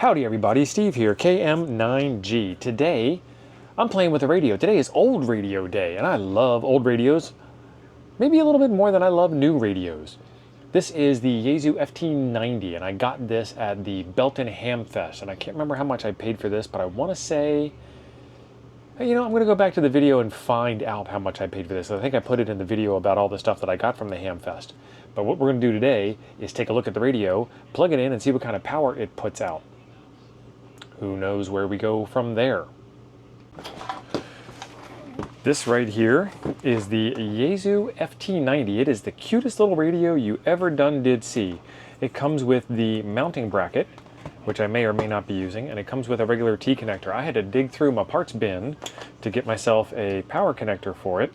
Howdy everybody, Steve here, KM9G. Today, I'm playing with the radio. Today is old radio day, and I love old radios, maybe a little bit more than I love new radios. This is the Yaesu FT-90, and I got this at the Belton Ham Fest, and I can't remember how much I paid for this, but I want to say, you know, I'm going to go back to the video and find out how much I paid for this. I think I put it in the video about all the stuff that I got from the Ham Fest. But what we're going to do today is take a look at the radio, plug it in, and see what kind of power it puts out. Who knows where we go from there? This right here is the Yaesu FT-90. It is the cutest little radio you ever did see. It comes with the mounting bracket, which I may or may not be using, and it comes with a regular T connector. I had to dig through my parts bin to get myself a power connector for it.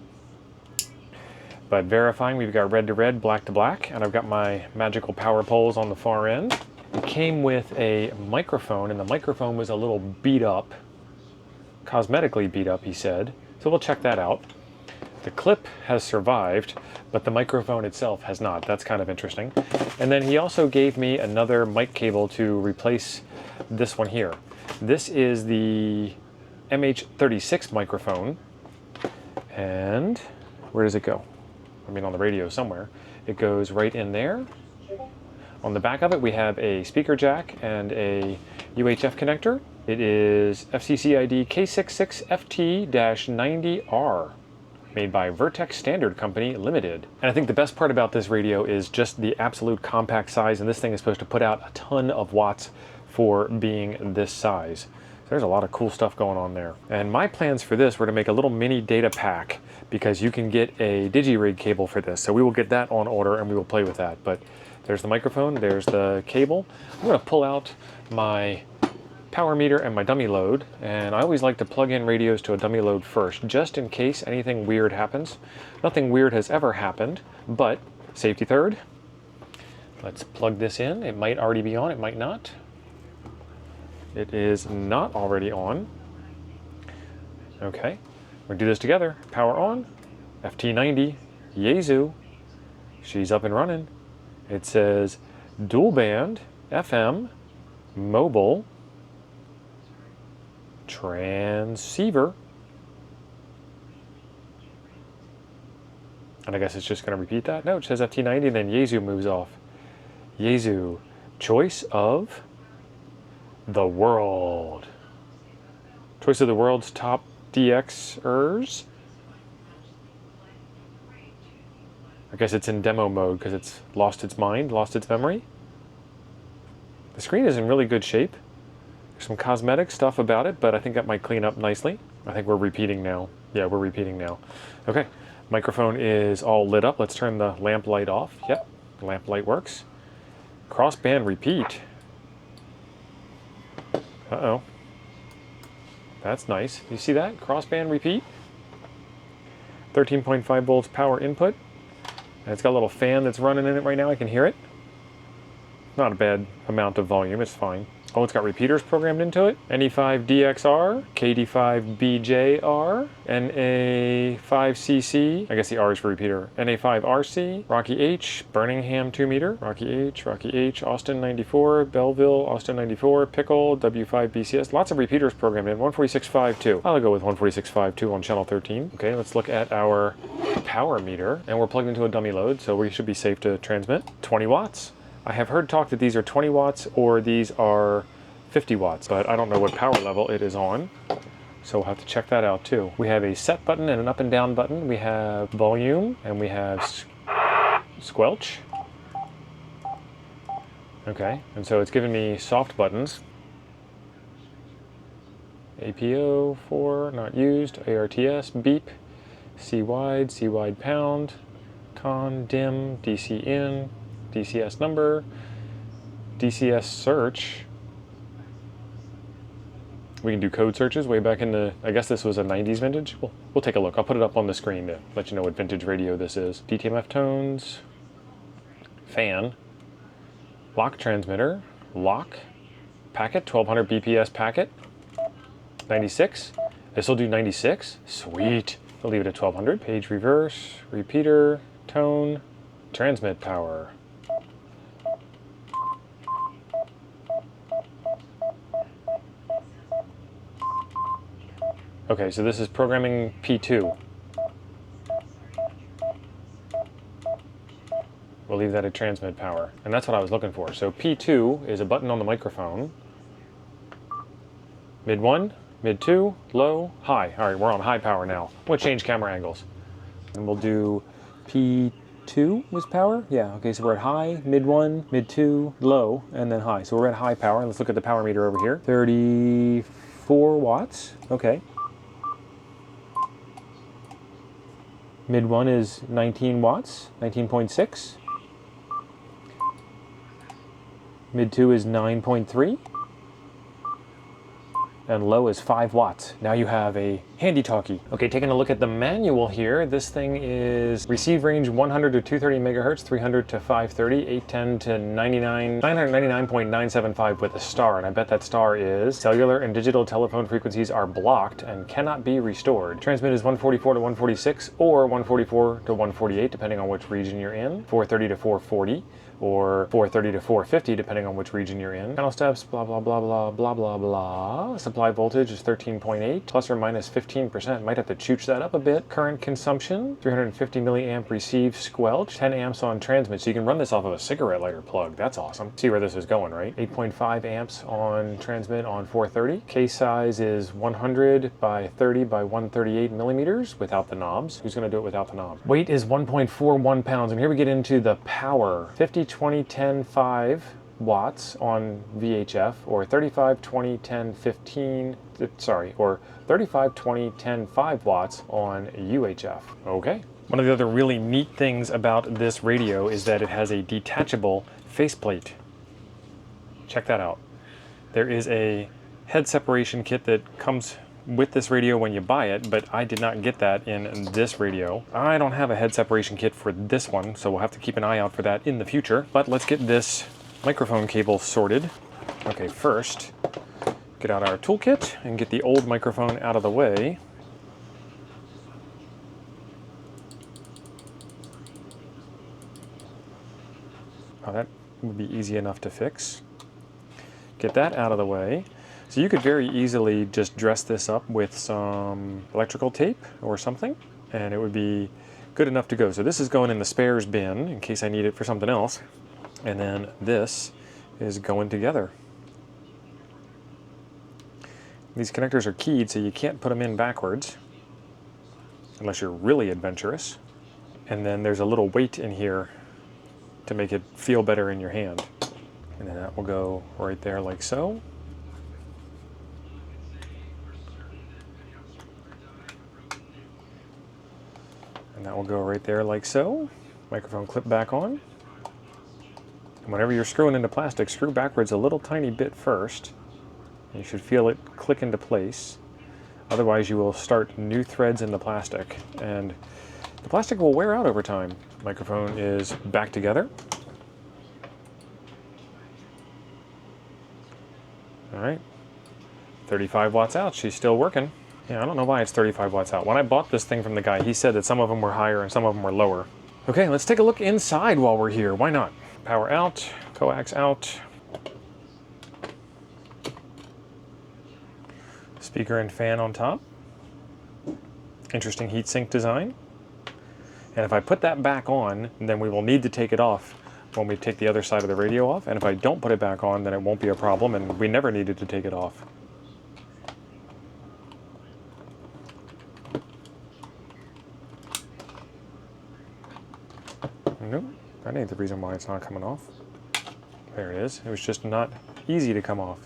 But verifying, we've got red to red, black to black, and I've got my magical power poles on the far end. It came with a microphone, and the microphone was a little beat up, cosmetically beat up, he said. So we'll check that out. The clip has survived, but the microphone itself has not. That's kind of interesting. And then he also gave me another mic cable to replace this one here. This is the MH36 microphone. And where does it go? I mean, on the radio somewhere. It goes right in there. On the back of it, we have a speaker jack and a UHF connector. It is FCC ID K66FT-90R, made by Vertex Standard Company Limited. And I think the best part about this radio is just the absolute compact size, and this thing is supposed to put out a ton of watts for being this size. So there's a lot of cool stuff going on there. And my plans for this were to make a little mini data pack, because you can get a digi-rig cable for this. So we will get that on order and we will play with that. But there's the microphone, there's the cable. I'm gonna pull out my power meter and my dummy load, and I always like to plug in radios to a dummy load first, just in case anything weird happens. Nothing weird has ever happened, but safety third. Let's plug this in. It might already be on, it might not. It is not already on. Okay, we're gonna do this together. Power on, FT-90, Yaesu. She's up and running. It says dual band, FM, mobile, transceiver. And I guess it's just going to repeat that. No, it says FT-90 and then Yaesu moves off. Yaesu, choice of the world. Choice of the world's top DXers. I guess it's in demo mode because it's lost its mind, lost its memory. The screen is in really good shape. There's some cosmetic stuff about it, but I think that might clean up nicely. I think we're repeating now. Yeah, we're repeating now. Okay, microphone is all lit up. Let's turn the lamp light off. Yep, the lamp light works. Crossband repeat. Uh-oh. That's nice. You see that? Crossband repeat. 13.5 volts power input. And it's got a little fan that's running in it right now. I can hear it. Not a bad amount of volume. It's fine. Oh, it's got repeaters programmed into it. NE5DXR, KD5BJR, NA5CC. I guess the R is for repeater. NA5RC, Rocky H, Birmingham 2 meter, Rocky H, Austin 94, Belleville, Austin 94, Pickle, W5BCS. Lots of repeaters programmed in. 146.52. I'll go with 146.52 on channel 13. Okay, let's look at our power meter. And we're plugged into a dummy load, so we should be safe to transmit. 20 watts. I have heard talk that these are 20 watts or these are 50 watts, but I don't know what power level it is on. So we'll have to check that out too. We have a set button and an up and down button. We have volume and we have squelch. Okay, and so it's giving me soft buttons. APO 4, not used. ARTS, beep. C wide pound. Con, dim, DC in. DCS number, DCS search. We can do code searches way back in the, I guess this was a 90s vintage. We'll take a look. I'll put it up on the screen to let you know what vintage radio this is. DTMF tones, fan, lock transmitter, lock, packet, 1200 BPS packet, 96. This will do 96. Sweet. I'll leave it at 1200. Page reverse, repeater, tone, transmit power. Okay, so this is programming P2. We'll leave that at transmit power. And that's what I was looking for. So P2 is a button on the microphone. Mid 1, mid 2, low, high. All right, we're on high power now. We'll change camera angles. And we'll do P2 was power? Yeah, okay, so we're at high, mid 1, mid 2, low, and then high. So we're at high power. Let's look at the power meter over here. 34 watts, okay. Mid 1 is 19 watts, 19.6. Mid 2 is 9.3. And low is 5 watts. Now you have a handy talkie. Okay, taking a look at the manual here, this thing is receive range 100 to 230 megahertz, 300 to 530, 810 to 999.975 with a star. And I bet that star is cellular and digital telephone frequencies are blocked and cannot be restored. Transmit is 144 to 146 or 144 to 148, depending on which region you're in, 430 to 440. Or 430 to 450, depending on which region you're in. Channel steps, blah, blah, blah, blah, blah, blah, blah. Supply voltage is 13.8, plus or minus 15%. Might have to chooch that up a bit. Current consumption, 350 milliamp receive squelch, 10 amps on transmit. So you can run this off of a cigarette lighter plug. That's awesome. See where this is going, right? 8.5 amps on transmit on 430. Case size is 100 by 30 by 138 millimeters without the knobs. Who's gonna do it without the knobs? Weight is 1.41 pounds. And here we get into the power. 50, 20, 10, 5 watts on VHF, or 35, 20, 10, 15, or 35, 20, 10, 5 watts on UHF. Okay. One of the other really neat things about this radio is that it has a detachable faceplate. Check that out. There is a head separation kit that comes with this radio when you buy it, but I did not get that in this radio. I don't have a head separation kit for this one, so we'll have to keep an eye out for that in the future. But let's get this microphone cable sorted. Okay, first, get out our toolkit and get the old microphone out of the way. Oh, that would be easy enough to fix. Get that out of the way. So you could very easily just dress this up with some electrical tape or something, and it would be good enough to go. So this is going in the spares bin in case I need it for something else. And then this is going together. These connectors are keyed, so you can't put them in backwards unless you're really adventurous. And then there's a little weight in here to make it feel better in your hand. And then that will go right there like so. And that will go right there like so. Microphone clip back on. And whenever you're screwing into plastic, screw backwards a little tiny bit first. You should feel it click into place. Otherwise you will start new threads in the plastic, and the plastic will wear out over time. Microphone is back together. All right, 35 watts out, she's still working. Yeah, I don't know why it's 35 watts out. When I bought this thing from the guy, he said that some of them were higher and some of them were lower. Okay, let's take a look inside while we're here. Why not? Power out, coax out. Speaker and fan on top. Interesting heatsink design. And if I put that back on, then we will need to take it off when we take the other side of the radio off. And if I don't put it back on, then it won't be a problem, and we never needed to take it off. Nope, that ain't the reason why it's not coming off. There it is. It was just not easy to come off.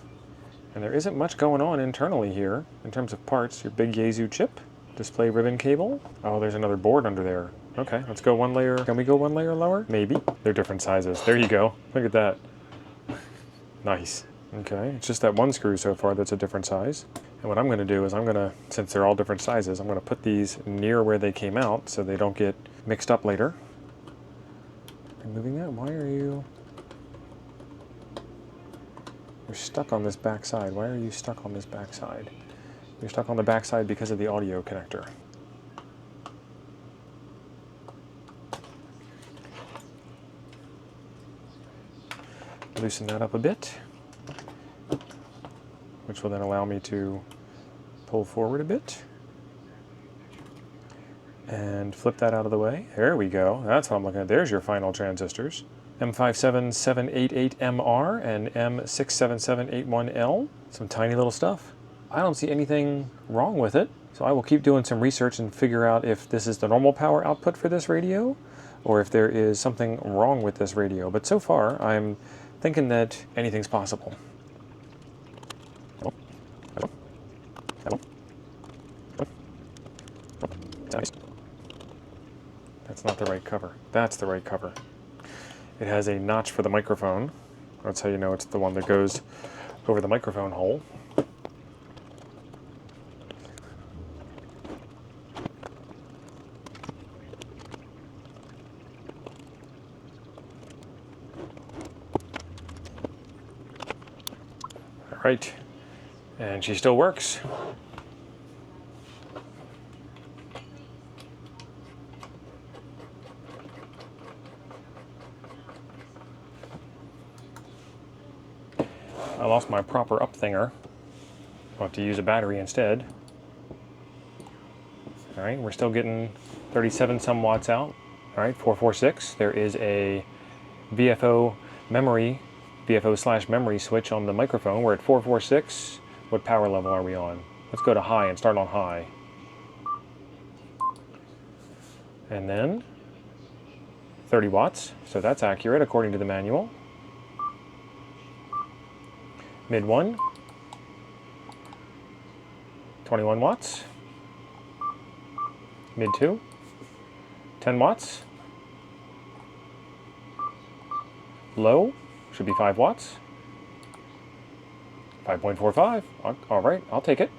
And there isn't much going on internally here in terms of parts. Your big Yaesu chip, display ribbon cable. Oh, there's another board under there. Okay, let's go one layer. Can we go one layer lower? Maybe. They're different sizes. There you go. Look at that. Nice. Okay, it's just that one screw so far that's a different size. And what I'm going to do is since they're all different sizes, I'm going to put these near where they came out so they don't get mixed up later. Removing that? Why are you... You're stuck on this back side. Why are you stuck on this back side? You're stuck on the back side because of the audio connector. Loosen that up a bit, which will then allow me to pull forward a bit. And flip that out of the way. There we go. That's what I'm looking at. There's your final transistors. M57788MR and M67781L. Some tiny little stuff. I don't see anything wrong with it. So I will keep doing some research and figure out if this is the normal power output for this radio or if there is something wrong with this radio. But so far, I'm thinking that anything's possible. That's not the right cover. That's the right cover. It has a notch for the microphone. That's how you know it's the one that goes over the microphone hole. All right, and she still works. I lost my proper up thinger. I'll have to use a battery instead. All right, we're still getting 37 some watts out. All right, 446. There is a VFO slash memory switch on the microphone. We're at 446. What power level are we on? Let's go to high and start on high. And then 30 watts. So that's accurate according to the manual. Mid 1, 21 watts. Mid 2, 10 watts. Low should be 5 watts. 5.45. All right, I'll take it.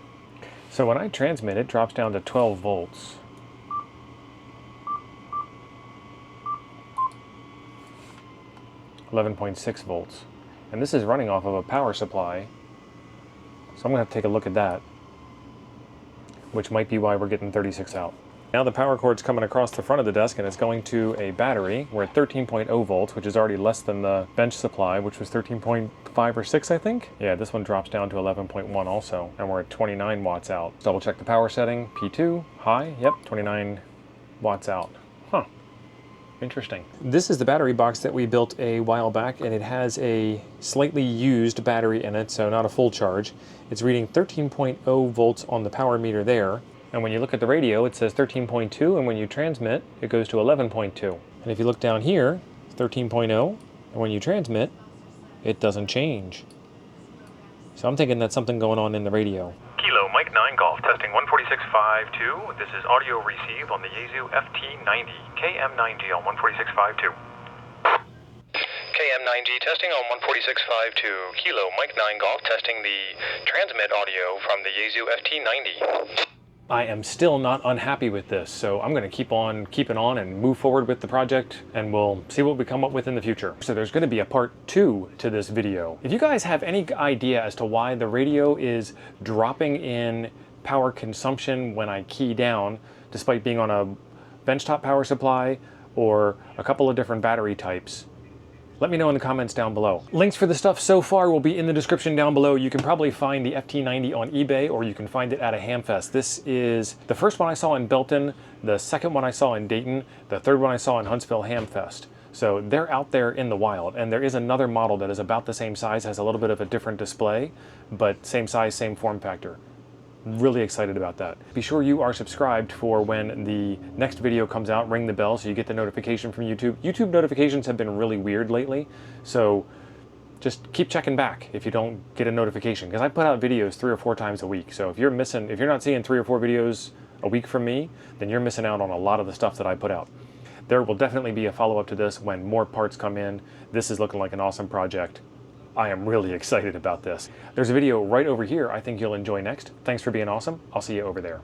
So when I transmit, it drops down to 12 volts. .6 volts. And this is running off of a power supply. So I'm gonna have to take a look at that, which might be why we're getting 36 out. Now the power cord's coming across the front of the desk and it's going to a battery. We're at 13.0 volts, which is already less than the bench supply, which was 13.5 or 6, I think. Yeah, this one drops down to 11.1 also, and we're at 29 watts out. Double check the power setting, P2, high, yep, 29 watts out. Huh. Interesting. This is the battery box that we built a while back, and it has a slightly used battery in it, so not a full charge. It's reading 13.0 volts on the power meter there, and when you look at the radio, it says 13.2, and when you transmit, it goes to 11.2. And if you look down here, 13.0, and when you transmit, it doesn't change. So I'm thinking that's something going on in the radio. Kilo Mike 9 Golf, testing 146.52. This is audio receive on the Yaesu FT-90, KM9G on 146.52. KM9G testing on 146.52. Kilo Mike 9 Golf, testing the transmit audio from the Yaesu FT-90. I am still not unhappy with this, so I'm going to keep on keeping on and move forward with the project, and we'll see what we come up with in the future. So there's going to be a part 2 to this video. If you guys have any idea as to why the radio is dropping in power consumption when I key down, despite being on a benchtop power supply or a couple of different battery types, let me know in the comments down below. Links for the stuff so far will be in the description down below. You can probably find the FT-90 on eBay, or you can find it at a Hamfest. This is the first one I saw in Belton, the second one I saw in Dayton, the third one I saw in Huntsville Hamfest. So they're out there in the wild, and there is another model that is about the same size, has a little bit of a different display, but same size, same form factor. Really excited about that. Be sure you are subscribed for when the next video comes out. Ring the bell so you get the notification from YouTube. YouTube notifications have been really weird lately, so just keep checking back if you don't get a notification, because I put out videos 3 or 4 times a week. So if you're not seeing 3 or 4 videos a week from me, then you're missing out on a lot of the stuff that I put out. There will definitely be a follow-up to this when more parts come in. This is looking like an awesome project. I am really excited about this. There's a video right over here I think you'll enjoy next. Thanks for being awesome. I'll see you over there.